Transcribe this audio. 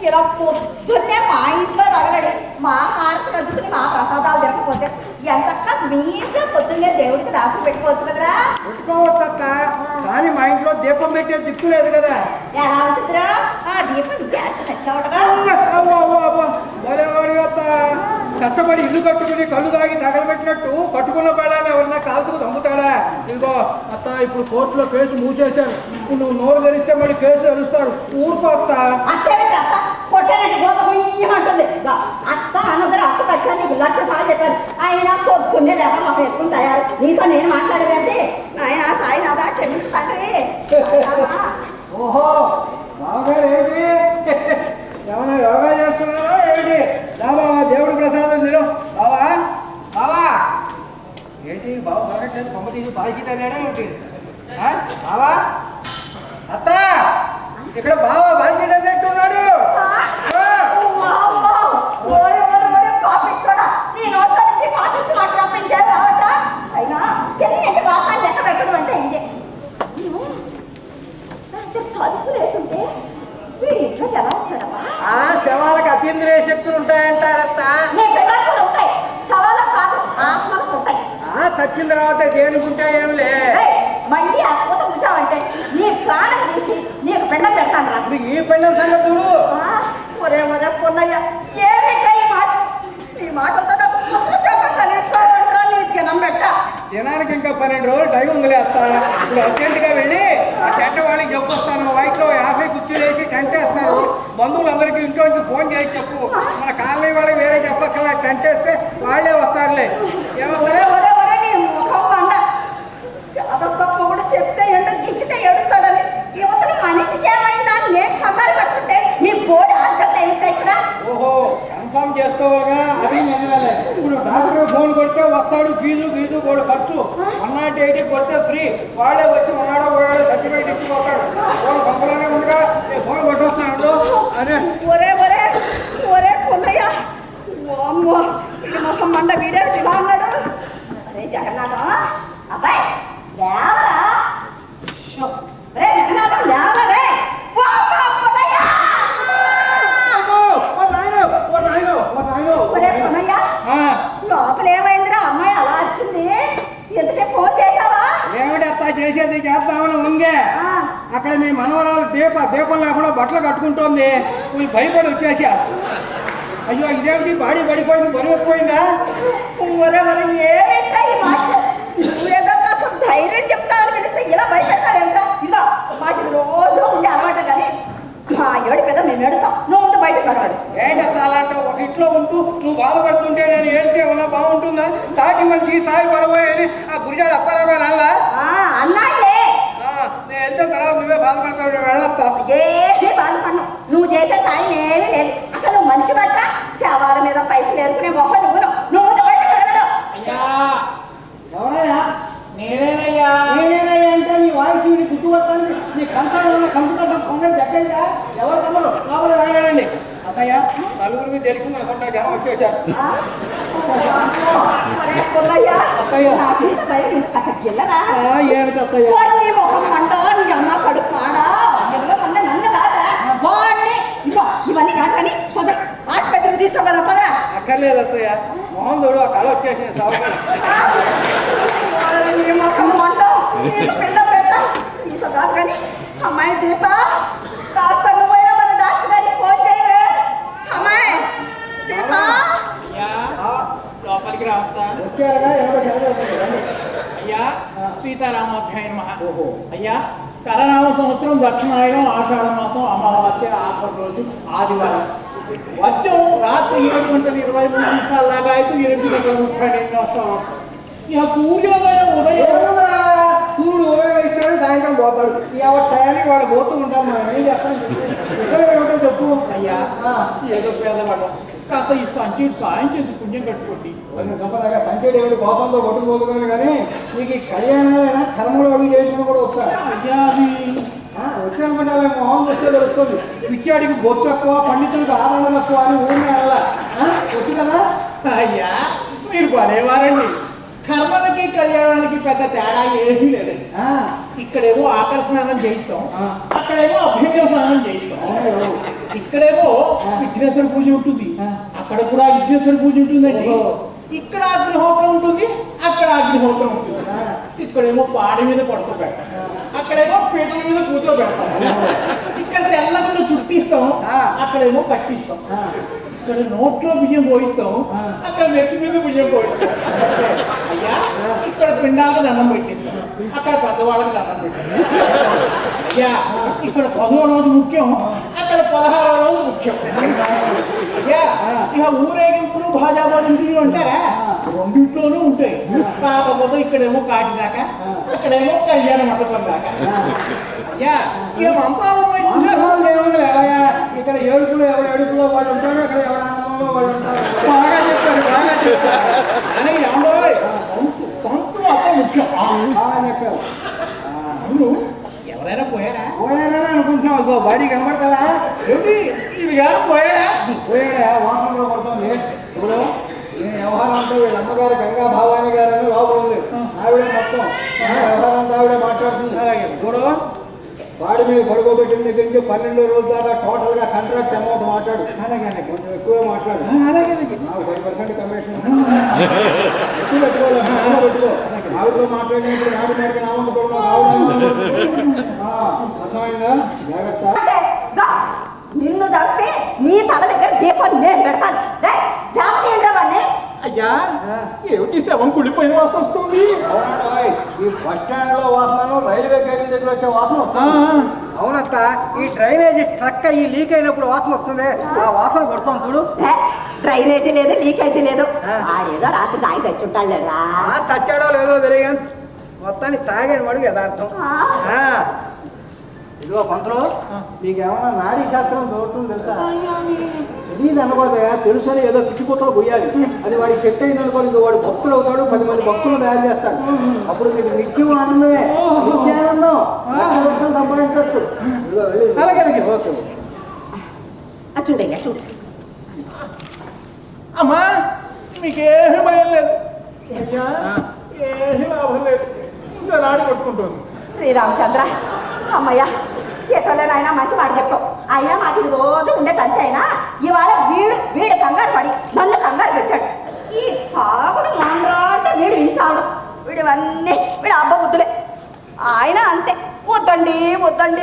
ఇలా పొద్దున్నే మా ఇంట్లో తగలడి మా హారతులు అద్దుకుని మా ప్రసాదాలు తిరగకపోతే ఎంతక్క మీ ఇంట్లో పొద్దున్నే దేవుడికి దాసులు పెట్టుకోవచ్చు కదరా. పెట్టుకోవచ్చు అత్త, కానీ మా ఇంట్లో దీపం పెట్టే దిక్కు లేదు కదా. ఎలా ఉంటుందిరా ఆ దీపం గ్యాస్ తెచ్చావటగా. కష్టపడి ఇల్లు కట్టుకుని కళ్ళు తాగి తగలబెట్టినట్టు కట్టుకున్న పిల్లలు ఎవరన్నా కాల్చుకు చంపుతాడా? ఇదిగో అత్త, ఇప్పుడు కోర్టులో కేసు మూసేశాను. ఇప్పుడు నువ్వు నోరు తెరిస్తే మళ్ళీ కేసు తెలుస్తారు. ఊరుకో అత్త. కొట్టనంటే గోపమంటుంది అత్త అనొద్దరు. అత్త పచ్చా నీకు 1,00,000 సార్లు చెప్పారు. అయినా పొద్దున్నే వేద మాకు వేసుకుని తయారు. నీతో నేను మాట్లాడేదంటే ఆయన సాయి నాదా క్షమించు తండ్రి. ఓహో, బావగారు ఏంటి ఏమన్నా యోగా చేస్తున్నారా ఏంటి? రా బావా, దేవుడి ప్రసాదం తిను. బావా బావా ఏంటి బావ బాగట్లేదు, కొమ్మ తీసి బాగా అన్నాడా ఏంటి? బావా అత్త, ఇక్కడ బావ బాగా అన్నట్టున్నాడు. అయినా తెలియని బాసాలు లెక్క పెట్టడం అంటే ఇదే. తలుపులు వేసుంటే వీడి ఇంట్లో ఎలా వచ్చాడమ్మా? శవాలకు అతీంద్రియ శక్తులు ఉంటాయంటారత్త. ఉంటాయి, శవాలకు కాదు ఆత్మలకు ఉంటాయి. చచ్చిన తర్వాత దేనికుంటే ఏమిలే. మళ్ళీ ఆ పూత కూర్చోవంటే నీ ప్రాణం తీసి నీకు పిండం పెడతాను రా. ఈ పిండం సంగతి చూడు. ఒరే ఒరే పొన్నయ్య, ఏమిటా ఈ మాట? ఈ మాటలతో నాకు కొత్త శాతం కలిస్తానంటా నీ జనం పెట్ట. జనానికి ఇంకా 12 రోజులు టైం ఉందిలే అత్త. ఇప్పుడు అర్జెంటుగా వెళ్ళి ఆ టెంట్ వాళ్ళకి చెప్పొస్తాను. వైట్లో 50 కుర్చీలు వేసి టెంట్ వేస్తారు. బంధువులందరికీ ఇంట్లో నుంచి ఫోన్ చేసి చెప్పు. మన కాలనీ వాళ్ళకి వేరే చెప్పక్కర్లా, టెంట్ వేస్తే వాళ్ళే వస్తారులే. ఏమవుతారు? కూడా చెప్తే ఎండ గిచ్చితే ఎడుతాడని యువతలు మనిషికి ఏమైందా నేను కంగారు పడుతుంటే నీ బోర్డు ఆన్సర్లు ఏంటా ఇక్కడ? ఓహో, కన్ఫర్మ్ చేసుకోవాలిగా. అది మెదలాలి. ఇప్పుడు డాక్టర్ ఫోన్ కొడితే వస్తాడు. ఫీజు బోర్డు ఖర్చు 180 కొడితే ఫ్రీ. వాళ్ళే వచ్చి ఉన్నాడో పోయాడో సర్టిఫికేట్ ఇచ్చిపోతాడు. ఫోన్ పంపలోనే ఉందిగా, నేను ఫోన్ కొట్టొస్తున్నాడు. అదే ఒరే ఒరే ఒరే పొన్నయ్య, అమ్మో ఇది మొహం మండ వీడే ఇలా అన్నాడు. అరే జగన్నాథం, అబ్బాయి లేవరా. రే జగన్నాథం లేవరా రే. లోపల ఏమైందిరా? అమ్మాయి అలా వచ్చింది, ఎందుకే ఫోన్ చేశావా? ఏమిటి అత్త చేసేది? చేద్దామని ఉందే. అక్కడ మీ మనవరాలు దీపం లేకుండా బట్టలు కట్టుకుంటోంది. నువ్వు భయపడి వచ్చేసా. అయ్యో ఇదేమిటి, బాడీ పడిపోయింది, బరువు ఎక్కువైందా? ఏమిటా ఈ మాట? నువ్వేదో కాస్త ధైర్యం చెప్తావని తెలిస్తే ఇలా భయపెడతావేంటా? ఇలా వాటికి రోజు ఉండే అలవాట. కానీ మా ఏడు పెద్ద మేము ఎడుతాం, నువ్వు ముందు బయటకు కడవాడు. ఏంటత్త అలాంటి ఒక ఇంట్లో ఉంటూ నువ్వు బాధపడుతుంటే నేను ఏడితే ఏమన్నా బాగుంటుందా? సాటి మనిషి సాయి పడబోయేది ఆ గురిజాడు అప్పారావు అల్లా అన్నాడే. నేను వెళ్తే తర్వాత నువ్వే బాధపడతావు. నేను వెళ్ళొస్తా. ఏమీ బాధపడను. నువ్వు చేసే సాయం ఏమీ లేదు. అసలు నువ్వు మనిషి పట్ట శవాల మీద పైసలు ఏరుకునే మొహం నువ్వు ముందు బయటకు కడగడు. ఎవరయ్యా? నేనేనయ్యా అంటే నీ వాయిస్ నీ గుర్తుపడతాను. నీ కంటలో ఉన్న కంపుతో పొంగని చెప్పేదిగా. ఎవరు తమ్ముడు లోపల రాయాలండి. అత్తయ్య, నలుగురికి తెలిసి అనుకుంటా జనం వచ్చేసారు. ఏమిటి అత్తయ్య? నీ ముఖం మంటో, నీ అమ్మ కడుపు మాడా, ఎవరో మంద నన్ను కాదా వాడిని. ఇవన్నీ కాదు కానీ పొద ఆసుపత్రికి తీసుకోగలరా? పదరా. అక్కర్లేదు అత్తయ్య, మొహం చూడు, ఆ కళ వచ్చేసింది. సాగు నీ ముఖం మంటో, పిల్ల పెట్ట నీతో కాదు కానీ అమ్మాయి దీప కాస్త నువ్వైనా మన డాక్టర్ గారికి ఫోన్ చేయవే. అమ్మాయి దీప లోపలికి రావచ్చా? అయ్యా సీతారామాభ్యాయ నమః. అయ్యా కరనామ సంవత్సరం దక్షిణాయనం ఆషాఢ మాసం అమావాస్య ఆఖరి రోజు ఆదివారం. వర్షం రాత్రి 7:23 లాగా అయితే 8:32 ఇక సూర్యోదయం ఉదయం సూర్యుడు ఉదయం ఇస్తాడు, సాయంత్రం పోతాడు. ఎవరి టయానికి వాడు పోతూ ఉంటాం. మనం ఏం చేస్తాం? ఏమిటో చెప్పు. అయ్యా ఏదో పేదవాళ్ళం, కాస్త ఈ సంచి సాయం చేసి పుణ్యం కట్టుకోండి. గొప్పదాకా సంఖ్యడు ఏమిటి గోతంలో కొట్టుకోదుకొని కానీ నీకు ఈ కళ్యాణాలైనా కర్మలు అవి చేసిన కూడా వస్తారు. అయ్యా వచ్చాను మండలం మొహం వస్తే వస్తుంది. పిచ్చాడికి బొత్తు ఎక్కువ, పండితుడికి ఆనందం ఎక్కువ అని ఊరిని అలా వచ్చు కదా. అయ్యా మీరు కొనేవారండి. కర్మలకి కళ్యాణానికి పెద్ద తేడా ఏమీ లేదండి. ఇక్కడేమో ఆకర స్నానం చేయిస్తాం, అక్కడేమో అభ్యంగన స్నానం చేయిస్తాం. ఇక్కడేమో విఘ్నేశ్వర పూజ ఉంటుంది, అక్కడ కూడా విఘ్నేశ్వర పూజ ఉంటుందండి. ఇక్కడ అగ్నిహోత్రం ఉంటుంది, అక్కడ అగ్నిహోత్రం ఉంటుంది. ఇక్కడేమో పాడి మీద పడుతూ పెడతాం, అక్కడేమో పీటల మీద కూర్చోబెడతాం. ఇక్కడ తెల్లకుండా చుట్టిస్తాం, అక్కడేమో కట్టిస్తాం. ఇక్కడ నోట్లో బియ్యం పోయిస్తాం, అక్కడ నెత్తి మీద బియ్యం పోయిస్తాం. అయ్యా ఇక్కడ పిండాలకు దండం పెట్టిస్తాం, అక్కడ పెద్దవాళ్ళకి దండం పెట్టిస్తాం. అయ్యా ఇక్కడ 10వ రోజు ముఖ్యం, అక్కడ 16వ రోజు ముఖ్యం. అయ్యా ఇక ఊరేగింపులు భాజాబాజింపులు అంటారా, రెండింట్లోనూ ఉంటాయి. కాకపోతే ఇక్కడేమో కాటి దాకా, అక్కడేమో కళ్యాణ మండపం దాకా. అయ్యా ఇక మంత్రాలు ఇక్కడ ఏడుపులో ఎవడు ఏడుపులో వాళ్ళు ఉంటాడు, అక్కడ ఎవడు ఆనందంలో వాళ్ళు ఉంటారు. బాగా చెప్పారు, బాగా చెప్పారు. అని ఏమో పంతు అక్కడ ముఖ్యం. బాగా చెప్పారు. అవును ఎవరైనా పోయారా? పోయారని అనుకుంటున్నావు. ఇగో బాడీ కనబడతా ఏమిటి ఇది గారు పోయారా? పోయాడా వాసనలో పడుతుంది. ఇప్పుడు నేను వ్యవహారం అంటే వీళ్ళ అమ్మగారు గంగా భవాని గారు అని లోపల ఉంది. ఆవిడే మొత్తం వ్యవహారం అంతా ఆవిడే మాట్లాడుతుంది. ఇప్పుడు వాడి మీద పడుకోబెట్టిన దగ్గర నుంచి 12 రోజుల దాకా టోటల్ గా కాంట్రాక్ట్ అమౌంట్ మాట్లాడు. కొంచెం ఎక్కువ మాట్లాడు. నాకు 10% కమిషన్ ఎక్కువ పెట్టుకోవాలి, పెట్టుకో. ఆవిడతో మాట్లాడినప్పుడు నాటి నాటికి నామకు అర్థమైందా? జాగ్రత్త. నిన్ను తప్పి నీ తల దగ్గర దీపం నేను పెడతాను. ఏంటవాడిని అయ్యా ఏమిటి శవం కుడిపోయిన వాసన వస్తుంది? ఈ బస్ స్టాండ్ లో వాసన, రైల్వే గేట్ల దగ్గర వచ్చే వాసన వస్తుంది. అవునత్త, ఈ డ్రైనేజీ స్ట్రక్ అయ్యి లీక్ అయినప్పుడు వాసన వస్తుంది. ఆ వాసన కొడుతాం చూడు. డ్రైనేజీ లేదు, లీకేజీ లేదు. ఆడేదో రాత్రి తాగి తెచ్చుంటాడు లేదా? తచ్చాడో లేదో తెలియదు, మొత్తాన్ని తాగాడు వాడు యథార్థం. ఇదిగో పంతులు, నీకేమన్నా నాడీ శాస్త్రం దొరుకుతుంది తెలుసా? తెలియదు అనకూడదా, తెలుసని ఏదో పిచ్చిపోతావు పోయాలి. అది వాడికి సెట్ అయింది అనుకో, ఇంకో వాడు భక్తులు అవుతాడు, 10 మంది భక్తులు తయారు చేస్తాడు. అప్పుడు మీకు నిత్యం ఆనందమే, నిత్యానందం, లక్షలు సంపాదించవచ్చు. ఓకే చూడయ్యా చూడు. అమ్మా మీకేమీ భయం లేదు, అయ్యా ఏమీ లాభం లేదు, ఇంకా నాడి కొట్టుకుంటుంది. శ్రీరామచంద్ర అమ్మయ్య, ఎక్కడైనా మంచి మాట చెప్పావు. అయినా మాకు ఇది రోజు ఉండే తంతే అయినా ఇవాళ వీడు కంగారు పడి నన్ను కంగారు పెట్టాడు. ఈ తాగుడు మాండ్రాంటే వీడు ఇంచాడు. వీడు అబ్బ బుద్ధులే. ఆయన అంతే, వద్దండి వద్దండి